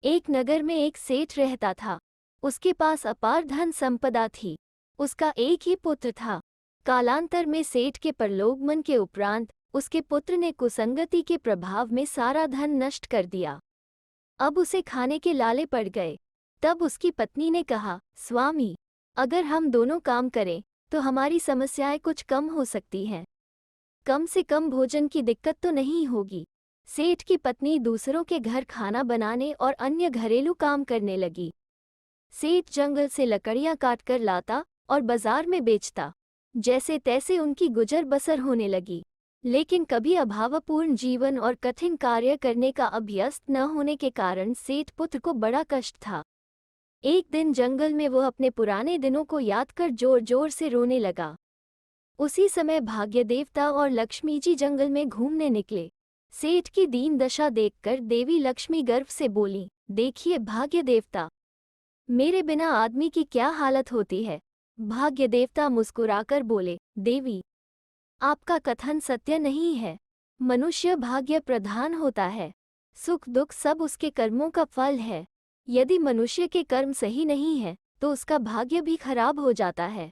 एक नगर में एक सेठ रहता था। उसके पास अपार धन संपदा थी। उसका एक ही पुत्र था। कालांतर में सेठ के परलोकगमन के उपरांत उसके पुत्र ने कुसंगति के प्रभाव में सारा धन नष्ट कर दिया। अब उसे खाने के लाले पड़ गए। तब उसकी पत्नी ने कहा, स्वामी, अगर हम दोनों काम करें तो हमारी समस्याएं कुछ कम हो सकती हैं। कम से कम भोजन की दिक्कत तो नहीं होगी। सेठ की पत्नी दूसरों के घर खाना बनाने और अन्य घरेलू काम करने लगी। सेठ जंगल से लकड़ियां काटकर लाता और बाजार में बेचता। जैसे तैसे उनकी गुजर बसर होने लगी। लेकिन कभी अभावपूर्ण जीवन और कठिन कार्य करने का अभ्यस्त न होने के कारण सेठ पुत्र को बड़ा कष्ट था। एक दिन जंगल में वो अपने पुराने दिनों को याद कर जोर जोर से रोने लगा। उसी समय भाग्य देवता और लक्ष्मी जी जंगल में घूमने निकले। सेठ की दीन दशा देखकर देवी लक्ष्मी गर्व से बोली, देखिए भाग्य देवता, मेरे बिना आदमी की क्या हालत होती है। भाग्य देवता मुस्कुराकर बोले, देवी, आपका कथन सत्य नहीं है। मनुष्य भाग्य प्रधान होता है। सुख दुख सब उसके कर्मों का फल है। यदि मनुष्य के कर्म सही नहीं है तो उसका भाग्य भी खराब हो जाता है।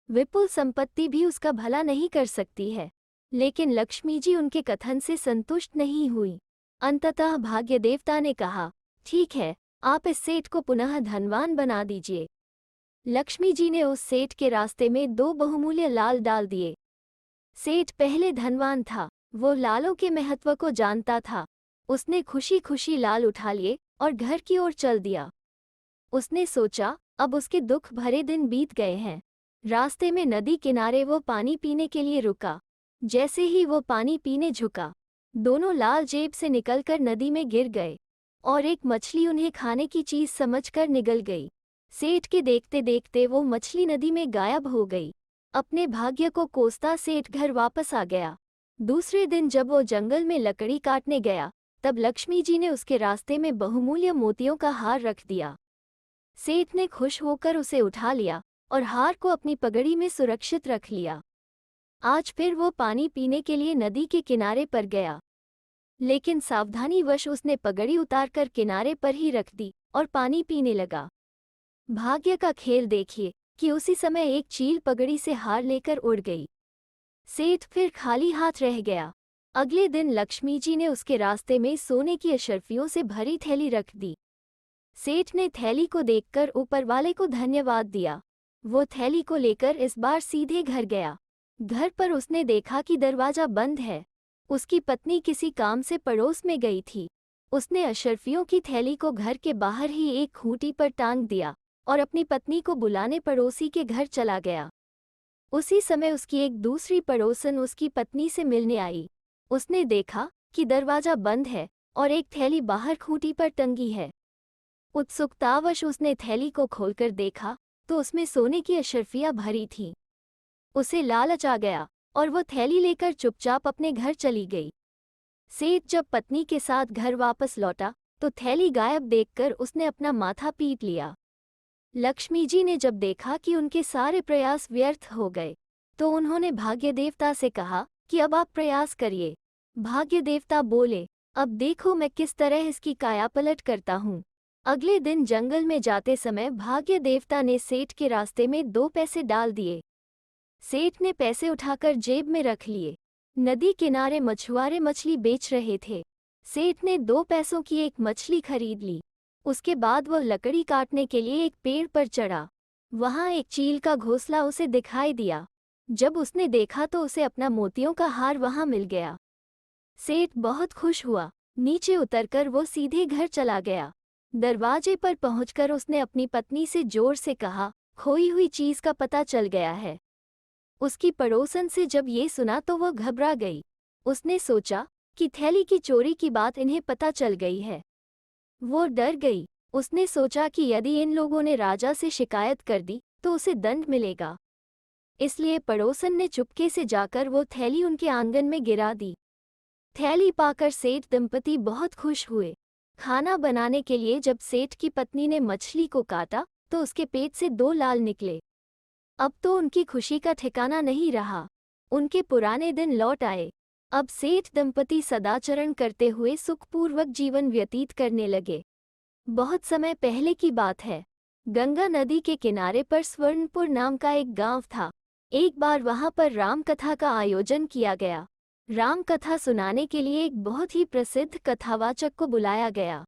विपुल संपत्ति भी उसका भला नहीं कर सकती है। लेकिन लक्ष्मी जी उनके कथन से संतुष्ट नहीं हुई। अंततः भाग्य देवता ने कहा, ठीक है, आप इस सेठ को पुनः धनवान बना दीजिए। लक्ष्मी जी ने उस सेठ के रास्ते में 2 बहुमूल्य लाल डाल दिए। सेठ पहले धनवान था। वो लालों के महत्व को जानता था। उसने खुशी खुशी लाल उठा लिए और घर की ओर चल दिया। उसने सोचा, अब उसके दुख भरे दिन बीत गए हैं। रास्ते में नदी किनारे वो पानी पीने के लिए रुका। जैसे ही वो पानी पीने झुका, दोनों लाल जेब से निकलकर नदी में गिर गए और एक मछली उन्हें खाने की चीज समझकर निगल गई। सेठ के देखते देखते वो मछली नदी में गायब हो गई। अपने भाग्य को कोसता सेठ घर वापस आ गया। दूसरे दिन जब वो जंगल में लकड़ी काटने गया, तब लक्ष्मी जी ने उसके रास्ते में बहुमूल्य मोतियों का हार रख दिया। सेठ ने खुश होकर उसे उठा लिया और हार को अपनी पगड़ी में सुरक्षित रख लिया। आज फिर वो पानी पीने के लिए नदी के किनारे पर गया, लेकिन सावधानीवश उसने पगड़ी उतारकर किनारे पर ही रख दी और पानी पीने लगा। भाग्य का खेल देखिए कि उसी समय एक चील पगड़ी से हार लेकर उड़ गई। सेठ फिर खाली हाथ रह गया। अगले दिन लक्ष्मी जी ने उसके रास्ते में सोने की अशर्फियों से भरी थैली रख दी। सेठ ने थैली को देखकर ऊपर वाले को धन्यवाद दिया। वो थैली को लेकर इस बार सीधे घर गया। घर पर उसने देखा कि दरवाजा बंद है। उसकी पत्नी किसी काम से पड़ोस में गई थी। उसने अशर्फियों की थैली को घर के बाहर ही एक खूंटी पर टांग दिया और अपनी पत्नी को बुलाने पड़ोसी के घर चला गया। उसी समय उसकी एक दूसरी पड़ोसन उसकी पत्नी से मिलने आई। उसने देखा कि दरवाजा बंद है और एक थैली बाहर खूंटी पर टंगी है। उत्सुकतावश उसने थैली को खोलकर देखा तो उसमें सोने की अशर्फियां भरी थीं। उसे लालच आ गया और वो थैली लेकर चुपचाप अपने घर चली गई। सेठ जब पत्नी के साथ घर वापस लौटा तो थैली गायब देखकर उसने अपना माथा पीट लिया। लक्ष्मी जी ने जब देखा कि उनके सारे प्रयास व्यर्थ हो गए तो उन्होंने भाग्य देवता से कहा कि अब आप प्रयास करिए। भाग्य देवता बोले, अब देखो मैं किस तरह इसकी कायापलट करता हूँ। अगले दिन जंगल में जाते समय भाग्य देवता ने सेठ के रास्ते में 2 पैसे डाल दिए। सेठ ने पैसे उठाकर जेब में रख लिए। नदी किनारे मछुआरे मछली बेच रहे थे। सेठ ने 2 पैसों की एक मछली खरीद ली। उसके बाद वह लकड़ी काटने के लिए एक पेड़ पर चढ़ा। वहां एक चील का घोंसला उसे दिखाई दिया। जब उसने देखा तो उसे अपना मोतियों का हार वहां मिल गया। सेठ बहुत खुश हुआ। नीचे उतरकर वो सीधे घर चला गया। दरवाजे पर पहुंचकर उसने अपनी पत्नी से जोर से कहा, खोई हुई चीज का पता चल गया है। उसकी पड़ोसन से जब ये सुना तो वो घबरा गई। उसने सोचा कि थैली की चोरी की बात इन्हें पता चल गई है। वो डर गई। उसने सोचा कि यदि इन लोगों ने राजा से शिकायत कर दी तो उसे दंड मिलेगा। इसलिए पड़ोसन ने चुपके से जाकर वो थैली उनके आंगन में गिरा दी। थैली पाकर सेठ दंपति बहुत खुश हुए। खाना बनाने के लिए जब सेठ की पत्नी ने मछली को काटा तो उसके पेट से 2 लाल निकले। अब तो उनकी खुशी का ठिकाना नहीं रहा। उनके पुराने दिन लौट आए। अब सेठ दंपति सदाचरण करते हुए सुखपूर्वक जीवन व्यतीत करने लगे। बहुत समय पहले की बात है। गंगा नदी के किनारे पर स्वर्णपुर नाम का एक गांव था। एक बार वहां पर राम कथा का आयोजन किया गया। राम कथा सुनाने के लिए एक बहुत ही प्रसिद्ध कथावाचक को बुलाया गया।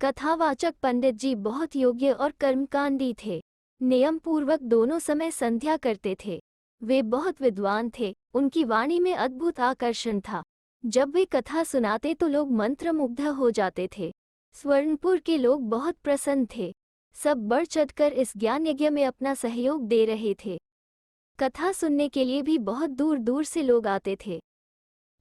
कथावाचक पंडित जी बहुत योग्य और कर्मकांडी थे। नियम पूर्वक दोनों समय संध्या करते थे। वे बहुत विद्वान थे। उनकी वाणी में अद्भुत आकर्षण था। जब वे कथा सुनाते तो लोग मंत्रमुग्ध हो जाते थे। स्वर्णपुर के लोग बहुत प्रसन्न थे। सब बढ़ चढ़कर इस ज्ञान यज्ञ में अपना सहयोग दे रहे थे। कथा सुनने के लिए भी बहुत दूर दूर से लोग आते थे।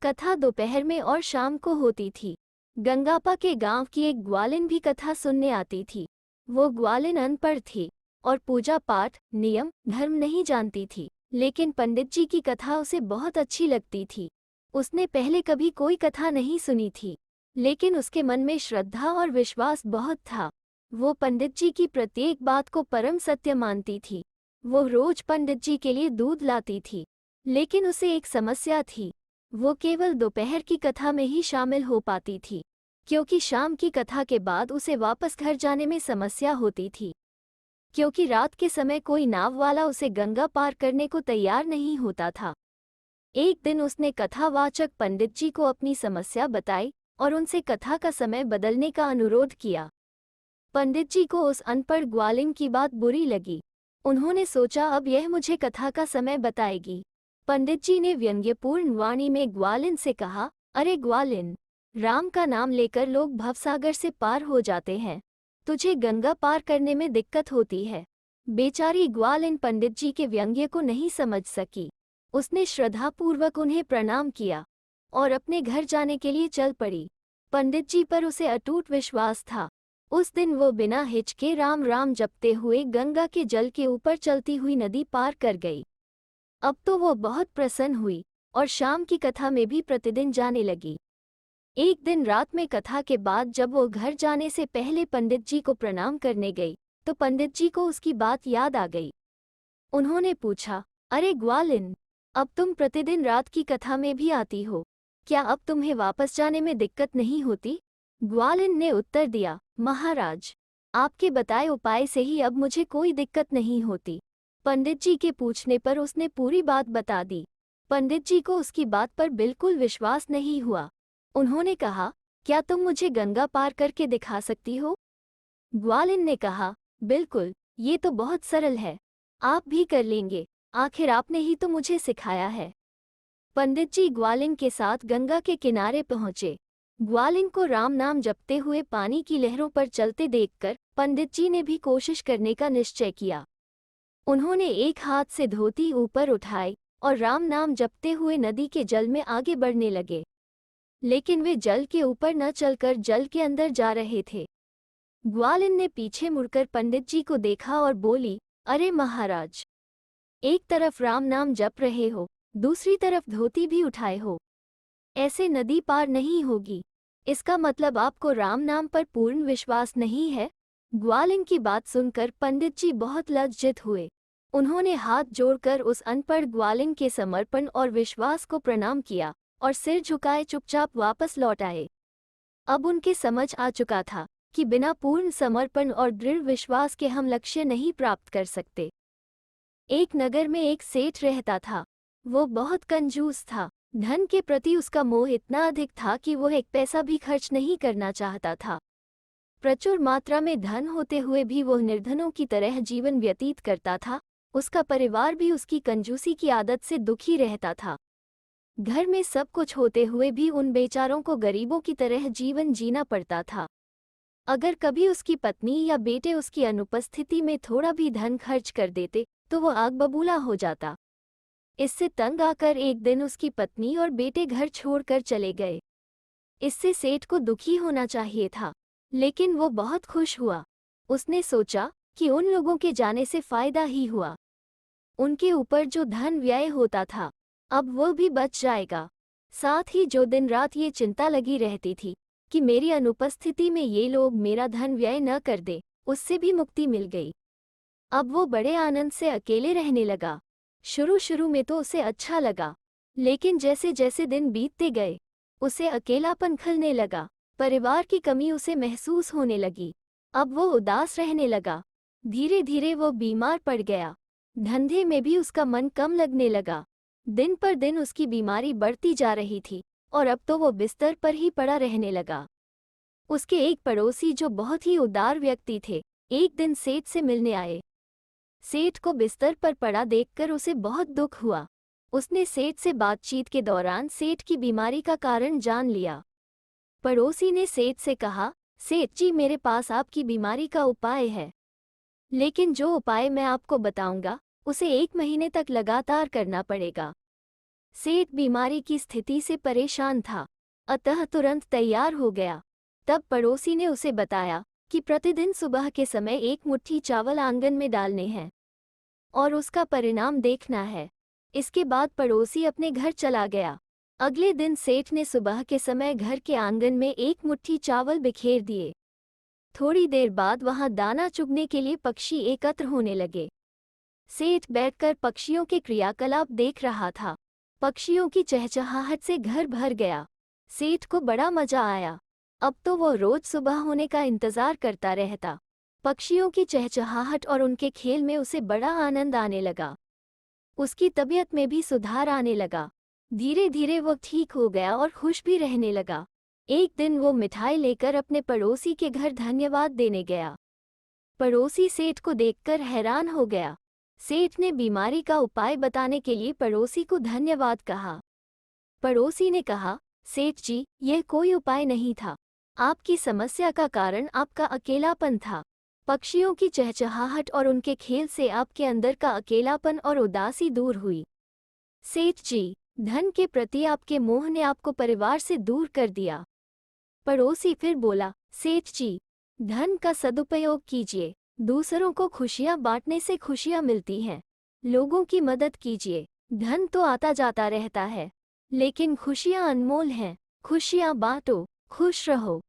कथा दोपहर में और शाम को होती थी। गंगापा के गांव की एक ग्वालिन भी कथा सुनने आती थी। वो ग्वालिन अनपढ़ थी और पूजा पाठ, नियम, धर्म नहीं जानती थी, लेकिन पंडित जी की कथा उसे बहुत अच्छी लगती थी। उसने पहले कभी कोई कथा नहीं सुनी थी, लेकिन उसके मन में श्रद्धा और विश्वास बहुत था। वो पंडित जी की प्रत्येक बात को परम सत्य मानती थी। वो रोज पंडित जी के लिए दूध लाती थी, लेकिन उसे एक समस्या थी। वो केवल दोपहर की कथा में ही शामिल हो पाती थी, क्योंकि शाम की कथा के बाद उसे वापस घर जाने में समस्या होती थी, क्योंकि रात के समय कोई नाव वाला उसे गंगा पार करने को तैयार नहीं होता था। एक दिन उसने कथावाचक पंडित जी को अपनी समस्या बताई और उनसे कथा का समय बदलने का अनुरोध किया। पंडित जी को उस अनपढ़ ग्वालिन की बात बुरी लगी। उन्होंने सोचा, अब यह मुझे कथा का समय बताएगी। पंडित जी ने व्यंग्यपूर्ण वाणी में ग्वालिन से कहा, अरे ग्वालिन, राम का नाम लेकर लोग भवसागर से पार हो जाते हैं, तुझे गंगा पार करने में दिक्कत होती है। बेचारी ग्वालिन पंडित जी के व्यंग्य को नहीं समझ सकी। उसने श्रद्धापूर्वक उन्हें प्रणाम किया और अपने घर जाने के लिए चल पड़ी। पंडित जी पर उसे अटूट विश्वास था। उस दिन वो बिना हिचके राम राम जपते हुए गंगा के जल के ऊपर चलती हुई नदी पार कर गई। अब तो वो बहुत प्रसन्न हुई और शाम की कथा में भी प्रतिदिन जाने लगी। एक दिन रात में कथा के बाद जब वो घर जाने से पहले पंडित जी को प्रणाम करने गई, तो पंडित जी को उसकी बात याद आ गई। उन्होंने पूछा, अरे ग्वालिन, अब तुम प्रतिदिन रात की कथा में भी आती हो, क्या अब तुम्हें वापस जाने में दिक्कत नहीं होती? ग्वालिन ने उत्तर दिया, महाराज, आपके बताए उपाय से ही अब मुझे कोई दिक्कत नहीं होती। पंडित जी के पूछने पर उसने पूरी बात बता दी। पंडित जी को उसकी बात पर बिल्कुल विश्वास नहीं हुआ। उन्होंने कहा, क्या तुम मुझे गंगा पार करके दिखा सकती हो? ग्वालिन ने कहा, बिल्कुल, ये तो बहुत सरल है, आप भी कर लेंगे, आखिर आपने ही तो मुझे सिखाया है। पंडित जी ग्वालिन के साथ गंगा के किनारे पहुंचे। ग्वालिन को राम नाम जपते हुए पानी की लहरों पर चलते देखकर पंडित जी ने भी कोशिश करने का निश्चय किया। उन्होंने एक हाथ से धोती ऊपर उठाई और राम नाम जपते हुए नदी के जल में आगे बढ़ने लगे, लेकिन वे जल के ऊपर न चलकर जल के अंदर जा रहे थे। ग्वालिन ने पीछे मुड़कर पंडित जी को देखा और बोली, अरे महाराज, एक तरफ राम नाम जप रहे हो, दूसरी तरफ धोती भी उठाए हो, ऐसे नदी पार नहीं होगी। इसका मतलब आपको राम नाम पर पूर्ण विश्वास नहीं है? ग्वालिन की बात सुनकर पंडित जी बहुत लज्जित हुए। उन्होंने हाथ जोड़कर उस अनपढ़ ग्वालिन के समर्पण और विश्वास को प्रणाम किया और सिर झुकाए चुपचाप वापस लौट आए। अब उनके समझ आ चुका था कि बिना पूर्ण समर्पण और दृढ़ विश्वास के हम लक्ष्य नहीं प्राप्त कर सकते। एक नगर में एक सेठ रहता था। वो बहुत कंजूस था। धन के प्रति उसका मोह इतना अधिक था कि वो एक पैसा भी खर्च नहीं करना चाहता था। प्रचुर मात्रा में धन होते हुए भी वो निर्धनों की तरह जीवन व्यतीत करता था। उसका परिवार भी उसकी कंजूसी की आदत से दुखी रहता था। घर में सब कुछ होते हुए भी उन बेचारों को गरीबों की तरह जीवन जीना पड़ता था। अगर कभी उसकी पत्नी या बेटे उसकी अनुपस्थिति में थोड़ा भी धन खर्च कर देते तो वो आग बबूला हो जाता। इससे तंग आकर एक दिन उसकी पत्नी और बेटे घर छोड़कर चले गए। इससे सेठ को दुखी होना चाहिए था, लेकिन वो बहुत खुश हुआ। उसने सोचा कि उन लोगों के जाने से फायदा ही हुआ। उनके ऊपर जो धन व्यय होता था, अब वो भी बच जाएगा। साथ ही जो दिन रात ये चिंता लगी रहती थी कि मेरी अनुपस्थिति में ये लोग मेरा धन व्यय न कर दे, उससे भी मुक्ति मिल गई। अब वो बड़े आनंद से अकेले रहने लगा। शुरू में तो उसे अच्छा लगा, लेकिन जैसे जैसे दिन बीतते गए उसे अकेलापन खलने लगा। परिवार की कमी उसे महसूस होने लगी। अब वो उदास रहने लगा। धीरे धीरे वो बीमार पड़ गया। धंधे में भी उसका मन कम लगने लगा। दिन पर दिन उसकी बीमारी बढ़ती जा रही थी और अब तो वो बिस्तर पर ही पड़ा रहने लगा। उसके एक पड़ोसी जो बहुत ही उदार व्यक्ति थे, एक दिन सेठ से मिलने आए। सेठ को बिस्तर पर पड़ा देखकर उसे बहुत दुख हुआ। उसने सेठ से बातचीत के दौरान सेठ की बीमारी का कारण जान लिया। पड़ोसी ने सेठ से कहा, सेठ जी, मेरे पास आपकी बीमारी का उपाय है, लेकिन जो उपाय मैं आपको बताऊंगा उसे 1 महीने तक लगातार करना पड़ेगा। सेठ बीमारी की स्थिति से परेशान था, अतः तुरंत तैयार हो गया। तब पड़ोसी ने उसे बताया कि प्रतिदिन सुबह के समय 1 मुट्ठी चावल आंगन में डालने हैं और उसका परिणाम देखना है। इसके बाद पड़ोसी अपने घर चला गया। अगले दिन सेठ ने सुबह के समय घर के आंगन में 1 मुट्ठी चावल बिखेर दिए। थोड़ी देर बाद वहां दाना चुगने के लिए पक्षी एकत्र होने लगे। सेठ बैठकर पक्षियों के क्रियाकलाप देख रहा था। पक्षियों की चहचहाहट से घर भर गया। सेठ को बड़ा मजा आया। अब तो वो रोज सुबह होने का इंतजार करता रहता। पक्षियों की चहचहाहट और उनके खेल में उसे बड़ा आनंद आने लगा। उसकी तबीयत में भी सुधार आने लगा। धीरे धीरे वो ठीक हो गया और खुश भी रहने लगा। एक दिन वो मिठाई लेकर अपने पड़ोसी के घर धन्यवाद देने गया। पड़ोसी सेठ को देखकर हैरान हो गया। सेठ ने बीमारी का उपाय बताने के लिए पड़ोसी को धन्यवाद कहा। पड़ोसी ने कहा, सेठ जी, यह कोई उपाय नहीं था। आपकी समस्या का कारण आपका अकेलापन था। पक्षियों की चहचहाहट और उनके खेल से आपके अंदर का अकेलापन और उदासी दूर हुई। सेठ जी, धन के प्रति आपके मोह ने आपको परिवार से दूर कर दिया। पड़ोसी फिर बोला, सेठ जी, धन का सदुपयोग कीजिए। दूसरों को खुशियां बांटने से खुशियां मिलती हैं। लोगों की मदद कीजिए। धन तो आता जाता रहता है, लेकिन खुशियां अनमोल हैं। खुशियां बांटो, खुश रहो।